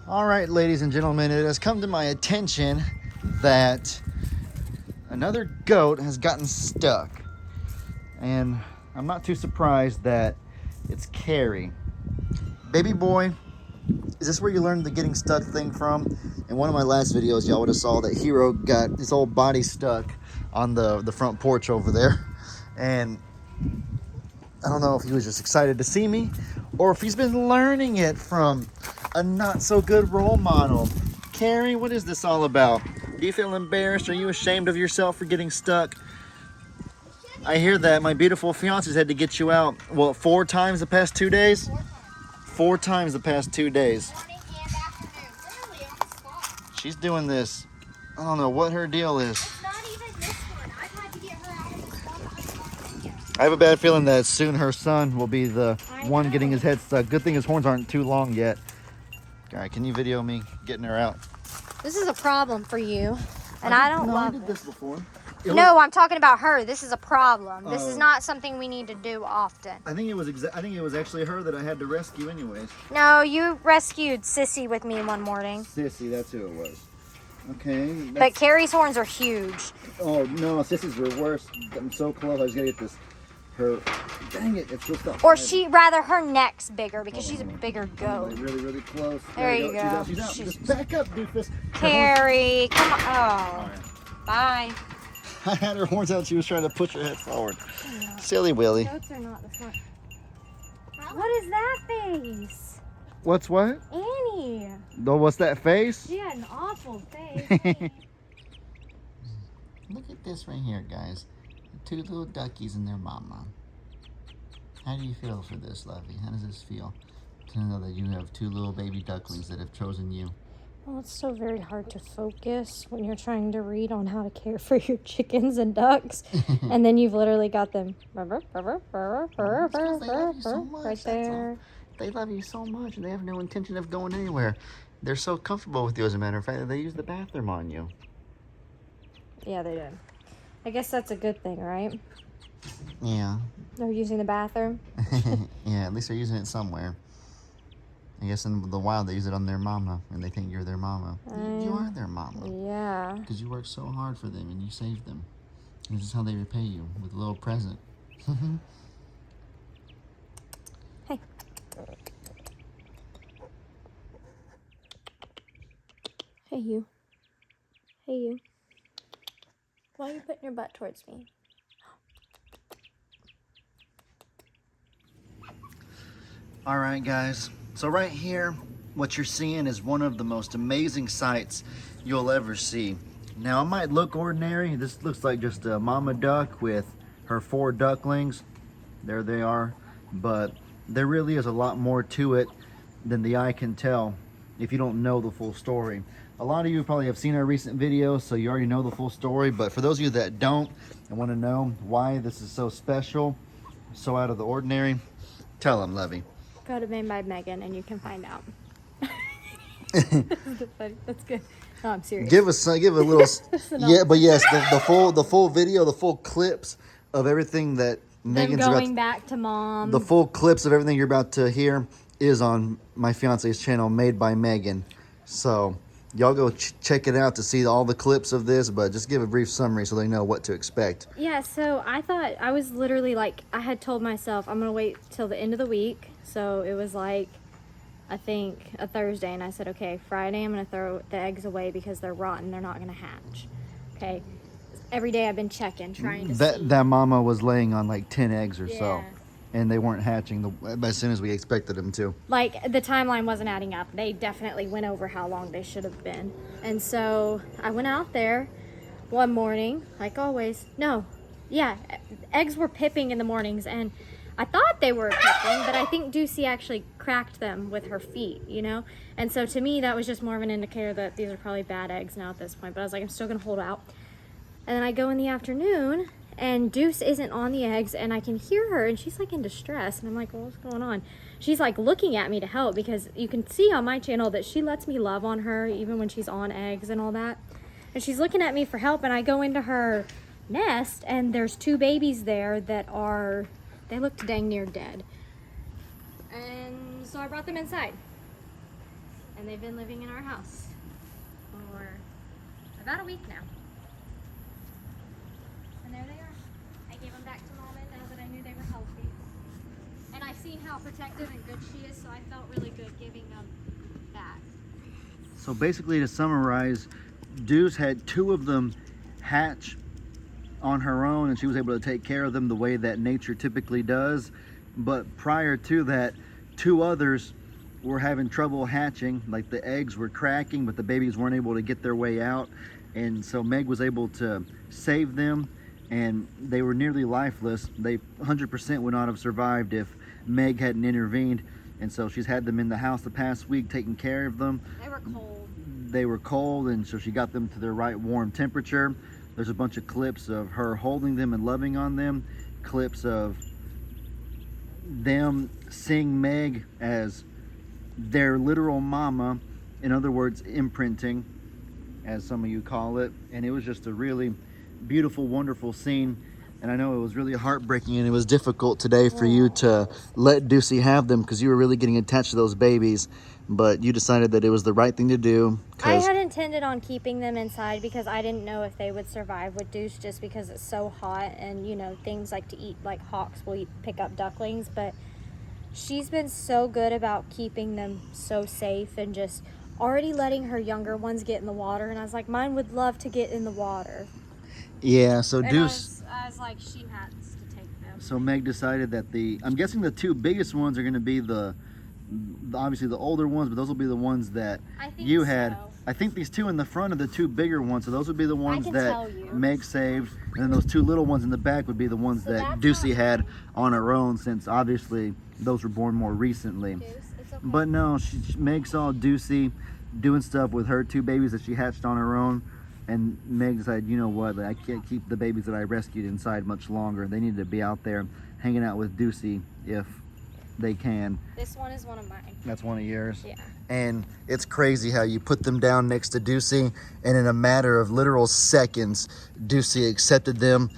All right, ladies and gentlemen, it has come to my attention that another goat has gotten stuck. And I'm not too surprised that it's Karrie. Baby boy, is this where you learned the getting stuck thing from? In one of my last videos, y'all would have saw that Hero got his whole body stuck on the front porch over there. And I don't know if he was just excited to see me or if he's been learning it from a not so good role model. Karrie, what is this all about? Do you feel embarrassed? Are you ashamed of yourself for getting stuck? I hear that my beautiful fiance's had to get you out, what, 4 times the past 2 days? 4 times the past 2 days. Morning and afternoon. Literally on the spot. She's doing this. I don't know what her deal is. It's not even this one. I've had to get her out of the spot. I have a bad feeling that soon her son will be the one getting his head stuck. Good thing his horns aren't too long yet. All right, can you video me getting her out? This is a problem for you, and I don't love I did this before. No, I'm talking about her. This is a problem. This is not something we need to do often. I think it was actually her that I had to rescue anyways. No, you rescued Sissy with me one morning. Sissy, that's who it was. Okay. But Karrie's horns are huge. Oh no, Sissy's were worse. I'm so close. I was gonna get this. Her. Dang it! It's just up. Or rather, her neck's bigger because she's a bigger goat. Like really, really close. There you go. She's out. Just back up, doofus. Karrie, come on. Oh. Bye. I had her horns out. She was trying to push her head forward. Silly Willy. Goats are not the smart. What is that face? What's what? Annie. No, what's that face? She had an awful face. Look at this right here, guys. 2 little duckies and their mama. How do you feel for this, Lovey? How does this feel to know that you have 2 little baby ducklings that have chosen you? Well, it's so very hard to focus when you're trying to read on how to care for your chickens and ducks. And then you've literally got them right there. They love you so much and they have no intention of going anywhere. They're so comfortable with you, as a matter of fact, that they use the bathroom on you. Yeah, they did. I guess that's a good thing, right? Yeah. They're using the bathroom. Yeah, at least they're using it somewhere. I guess in the wild they use it on their mama, and they think you're their mama. You are their mama. Yeah. Because you worked so hard for them, and you saved them. And this is how they repay you, with a little present. Hey. Hey, you. Hey, you. Why are you putting your butt towards me? All right, guys. So right here, what you're seeing is one of the most amazing sights you'll ever see. Now, it might look ordinary. This looks like just a mama duck with her 4 ducklings. There they are. But there really is a lot more to it than the eye can tell if you don't know the full story. A lot of you probably have seen our recent videos, so you already know the full story. But for those of you that don't and want to know why this is so special, so out of the ordinary, tell them, Levy. Go to Made by Megan and you can find out. That's good. No, I'm serious. Give a little. Yeah, but yes, the full video, the full clips of everything that Megan's Them going back to mom. The full clips of everything you're about to hear is on my fiance's channel, Made by Megan. So y'all go check it out to see all the clips of this, but just give a brief summary so they know what to expect. Yeah, so I thought, I was literally like, I had told myself I'm going to wait till the end of the week. So it was like, I think a Thursday, and I said, okay, Friday I'm going to throw the eggs away because they're rotten. They're not going to hatch. Okay. Every day I've been checking, trying to see. That mama was laying on like 10 eggs or Yeah. so. And they weren't hatching as soon as we expected them to. Like, the timeline wasn't adding up. They definitely went over how long they should have been. And so I went out there one morning, like always. No, yeah, eggs were pipping in the mornings, and I thought they were pipping, but I think Deucey actually cracked them with her feet, you know? And so to me, that was just more of an indicator that these are probably bad eggs now at this point. But I was like, I'm still going to hold out. And then I go in the afternoon, and Deuce isn't on the eggs, and I can hear her, and she's like in distress. And I'm like, well, what's going on? She's like looking at me to help, because you can see on my channel that she lets me love on her even when she's on eggs and all that. And she's looking at me for help, and I go into her nest, and there's 2 babies there that are, they looked dang near dead. And so I brought them inside. And they've been living in our house for about a week now. And there they are. I gave them back to Mama now that I knew they were healthy. And I've seen how protective and good she is, so I felt really good giving them back. So basically, to summarize, Deuce had 2 of them hatch on her own, and she was able to take care of them the way that nature typically does. But prior to that, 2 others were having trouble hatching. Like, the eggs were cracking, but the babies weren't able to get their way out. And so Meg was able to save them, and they were nearly lifeless. They 100% would not have survived if Meg hadn't intervened. And so she's had them in the house the past week, taking care of them. They were cold. They were cold, and so she got them to their right warm temperature. There's a bunch of clips of her holding them and loving on them, clips of them seeing Meg as their literal mama, in other words, imprinting, as some of you call it. And it was just a really beautiful, wonderful scene. And I know it was really heartbreaking, and it was difficult today for you to let Deucey have them because you were really getting attached to those babies. But you decided that it was the right thing to do. I had intended on keeping them inside because I didn't know if they would survive with Deuce, just because it's so hot, and you know, things like to eat, like hawks will pick up ducklings. But she's been so good about keeping them so safe and just already letting her younger ones get in the water. And I was like, mine would love to get in the water. Yeah, so And Deuce... I was like, she has to take them. So Meg decided that I'm guessing the 2 biggest ones are going to be obviously the older ones, but those will be the ones that you had. So. I think these 2 in the front are the 2 bigger ones, so those would be the ones that you. Meg saved, and then those 2 little ones in the back would be the ones that Deucey had on her own, since obviously those were born more recently. Deuce, it's okay. But no, Meg saw Deucey doing stuff with her 2 babies that she hatched on her own, and Meg decided, you know what, I can't keep the babies that I rescued inside much longer. They need to be out there hanging out with Deucey if they can. This one is one of mine. That's one of yours? Yeah. And it's crazy how you put them down next to Deucey, and in a matter of literal seconds, Deucey accepted them.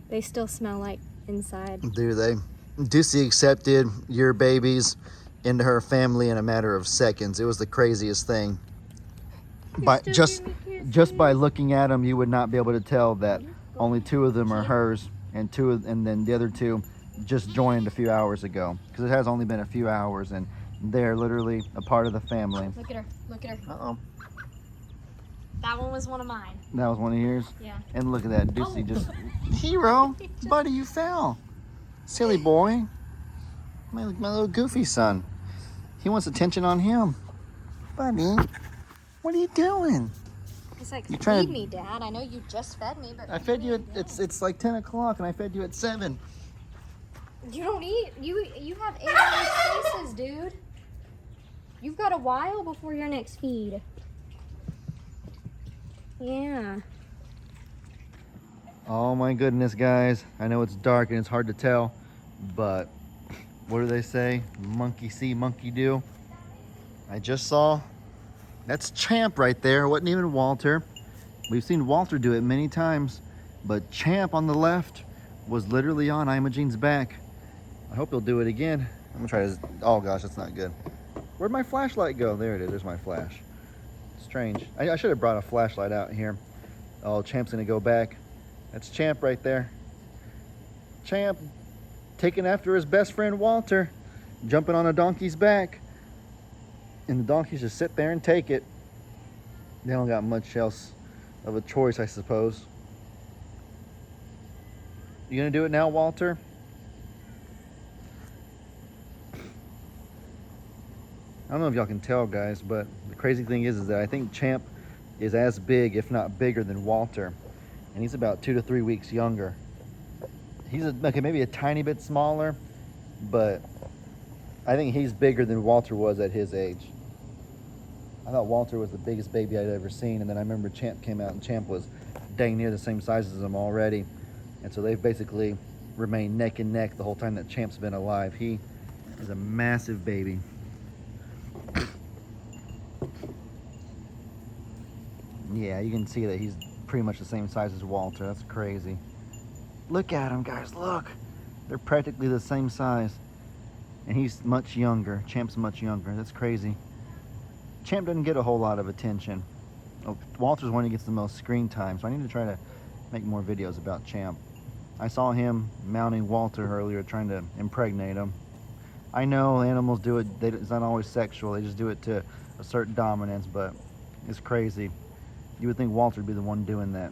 They still smell like inside. Do they? Deucey accepted your babies into her family in a matter of seconds. It was the craziest thing. Just by looking at them, you would not be able to tell that only 2 of them are hers, and then the other 2 just joined a few hours ago, because it has only been a few hours, and they're literally a part of the family. Look at her. Look at her. Uh-oh. That one was one of mine. That was one of yours? Yeah. And look at that. Deucey just... Hero! Buddy, you fell. Silly boy. My little goofy son. He wants attention on him. Buddy, what are you doing? He's like, You trying feed to- me, Dad. I know you just fed me, but I fed you at... It's like 10 o'clock, and I fed you at 7. you don't eat. You have 8 hour spaces, dude. You've got a while before your next feed. Yeah. Oh my goodness, guys. I know it's dark and it's hard to tell, but what do they say? Monkey see, monkey do. I just saw... That's Champ right there. It wasn't even Walter. We've seen Walter do it many times, but Champ on the left was literally on Imogene's back. I hope he'll do it again. I'm gonna try to... Oh gosh, that's not good. Where'd my flashlight go? There it is. There's my flash. Strange. I should have brought a flashlight out here. Oh, Champ's gonna go back. That's Champ right there. Champ taking after his best friend Walter, jumping on a donkey's back. And the donkeys just sit there and take it. They don't got much else of a choice, I suppose. You gonna do it now, Walter? I don't know if y'all can tell, guys, but the crazy thing is that I think Champ is as big, if not bigger, than Walter. And he's about 2 to 3 weeks younger. He's maybe a tiny bit smaller, but I think he's bigger than Walter was at his age. I thought Walter was the biggest baby I'd ever seen, and then I remember Champ came out, and Champ was dang near the same size as him already. And so they've basically remained neck and neck the whole time that Champ's been alive. He is a massive baby. Yeah, you can see that he's pretty much the same size as Walter. That's crazy. Look at him, guys, look. They're practically the same size. And he's much younger. Champ's much younger. That's crazy. Champ doesn't get a whole lot of attention. Oh, Walter's one who gets the most screen time, so I need to try to make more videos about Champ. I saw him mounting Walter earlier, trying to impregnate him. I know animals do it, it's not always sexual, they just do it to assert dominance, but it's crazy. You would think Walter would be the one doing that.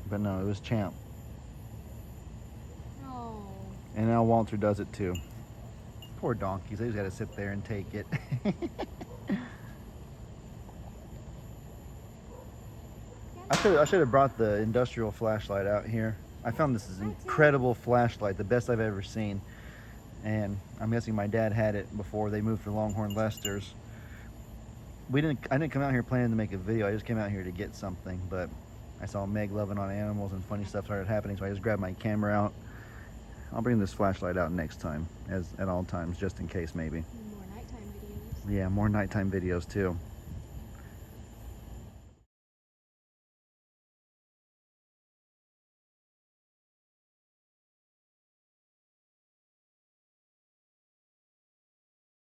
But no, it was Champ. Oh. And now Walter does it too. Poor donkeys, they just gotta sit there and take it. I should have brought the industrial flashlight out here. I found this is an incredible flashlight, the best I've ever seen. And I'm guessing my dad had it before they moved to Longhorn Lester's. I didn't come out here planning to make a video. I just came out here to get something, but I saw Meg loving on animals and funny stuff started happening, so I just grabbed my camera out. I'll bring this flashlight out next time, at all times, just in case maybe. More nighttime videos. Yeah, more nighttime videos too.